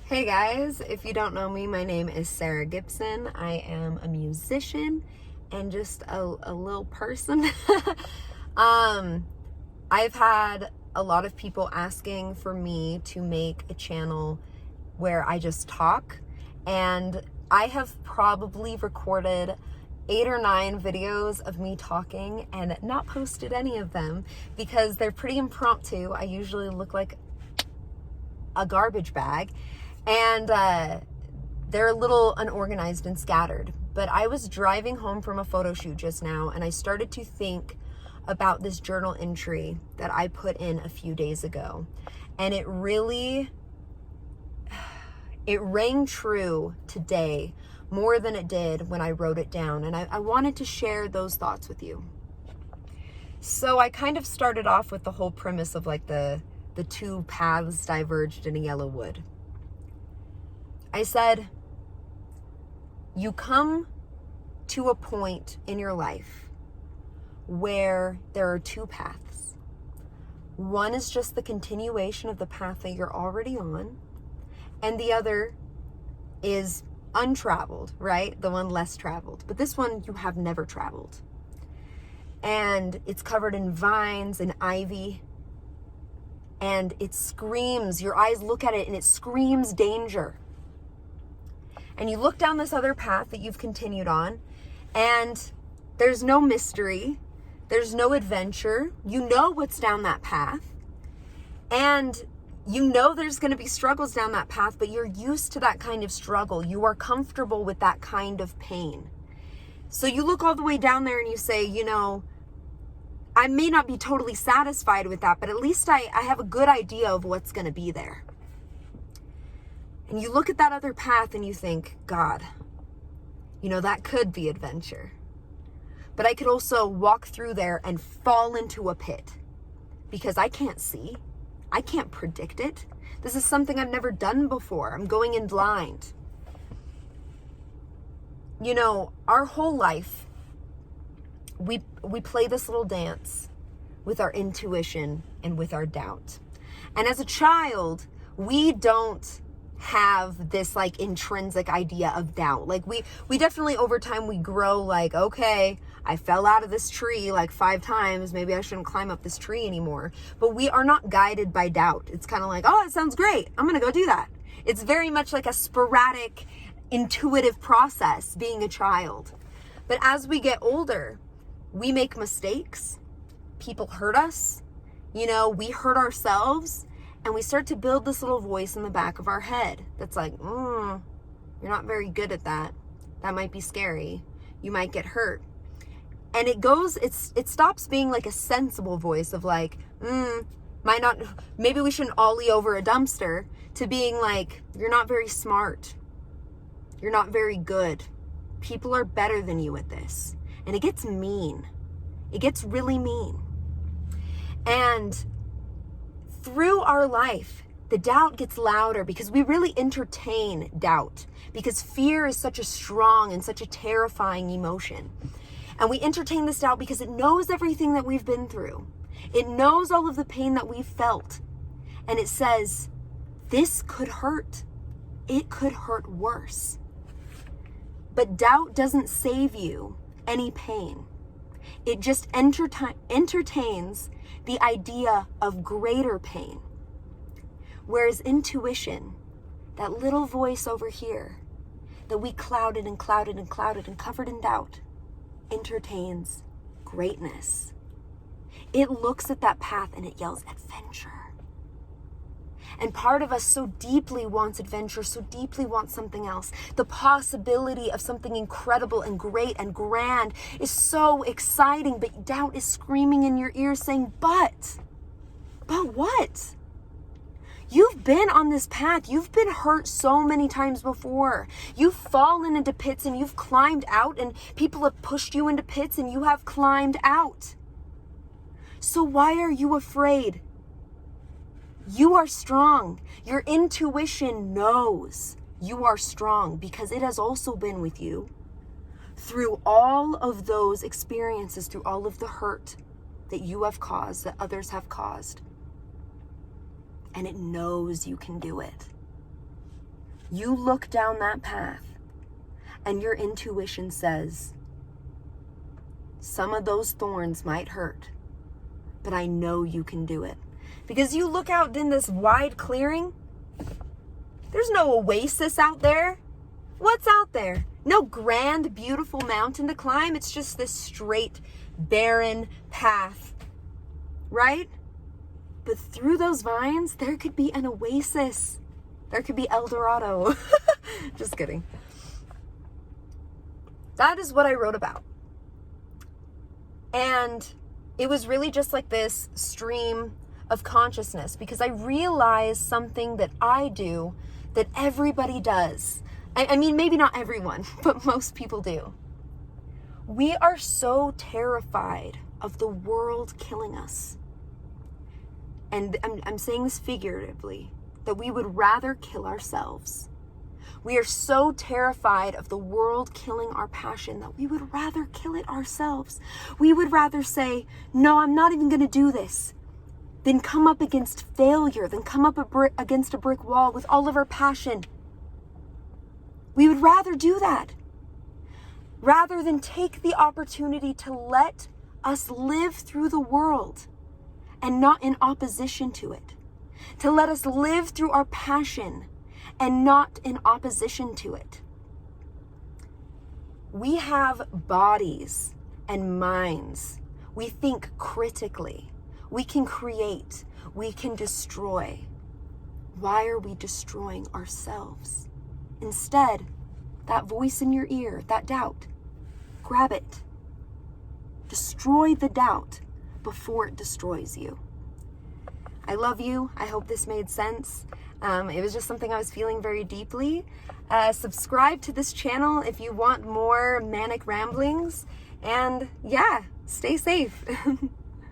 Hey guys, if you don't know me, my name is Sarah Gibson. I am a musician and just a little person. I've had a lot of people asking for me to make a channel where I just talk, and I have probably recorded 8 or 9 videos of me talking and not posted any of them because they're pretty impromptu. I usually look like a garbage bag, and they're a little unorganized and scattered. But I was driving home from a photo shoot just now, and I started to think about this journal entry that I put in a few days ago. And it rang true today more than it did when I wrote it down. And I wanted to share those thoughts with you. So I kind of started off with the whole premise of like the two paths diverged in a yellow wood. I said, you come to a point in your life where there are two paths. One is just the continuation of the path that you're already on, and the other is untraveled, right? The one less traveled. But this one you have never traveled. And it's covered in vines and ivy, and it screams, your eyes look at it and it screams danger. And you look down this other path that you've continued on, and there's no mystery, there's no adventure. You know what's down that path, and you know there's going to be struggles down that path, but you're used to that kind of struggle. You are comfortable with that kind of pain. So you look all the way down there and you say, you know, I may not be totally satisfied with that, but at least I have a good idea of what's going to be there. And you look at that other path and you think, God, you know, that could be adventure. But I could also walk through there and fall into a pit because I can't see. I can't predict it. This is something I've never done before. I'm going in blind. You know, our whole life, we play this little dance with our intuition and with our doubt. And as a child, we don't have this like intrinsic idea of doubt. Like we definitely over time we grow like, okay, I fell out of this tree like 5 times. Maybe I shouldn't climb up this tree anymore. But we are not guided by doubt. It's kind of like, oh, it sounds great. I'm going to go do that. It's very much like a sporadic, intuitive process being a child. But as we get older, we make mistakes. People hurt us. You know, we hurt ourselves. And we start to build this little voice in the back of our head that's like, you're not very good at that. That might be scary. You might get hurt. And it stops being like a sensible voice of like, maybe we shouldn't ollie over a dumpster, to being like, you're not very smart. You're not very good. People are better than you at this. And it gets mean. It gets really mean. And through our life, the doubt gets louder because we really entertain doubt, because fear is such a strong and such a terrifying emotion. And we entertain this doubt because it knows everything that we've been through. It knows all of the pain that we've felt. And it says, this could hurt. It could hurt worse. But doubt doesn't save you any pain. It just entertains the idea of greater pain. Whereas intuition, that little voice over here that we clouded and clouded and clouded and covered in doubt, entertains greatness. It looks at that path and it yells adventure. And part of us so deeply wants adventure, so deeply wants something else. The possibility of something incredible and great and grand is so exciting, but doubt is screaming in your ears saying, but what? You've been on this path. You've been hurt so many times before. You've fallen into pits and you've climbed out, and people have pushed you into pits and you have climbed out. So why are you afraid? You are strong. Your intuition knows you are strong because it has also been with you through all of those experiences, through all of the hurt that you have caused, that others have caused. And it knows you can do it. You look down that path and your intuition says, some of those thorns might hurt, but I know you can do it. Because you look out in this wide clearing, there's no oasis out there. What's out there? No grand, beautiful mountain to climb. It's just this straight, barren path, right? But through those vines, there could be an oasis. There could be El Dorado. Just kidding. That is what I wrote about. And it was really just like this stream of consciousness, because I realized something that I do that everybody does. I mean, maybe not everyone, but most people do. We are so terrified of the world killing us. And I'm saying this figuratively, that we would rather kill ourselves. We are so terrified of the world killing our passion that we would rather kill it ourselves. We would rather say, no, I'm not even going to do this, than come up against failure, than come up against a brick wall with all of our passion. We would rather do that, rather than take the opportunity to let us live through the world and not in opposition to it. To let us live through our passion and not in opposition to it. We have bodies and minds. We think critically. We can create. We can destroy. Why are we destroying ourselves? Instead, that voice in your ear, that doubt, grab it. Destroy the doubt before it destroys you. I love you. I hope this made sense. It was just something I was feeling very deeply. Subscribe to this channel if you want more manic ramblings. And yeah, stay safe.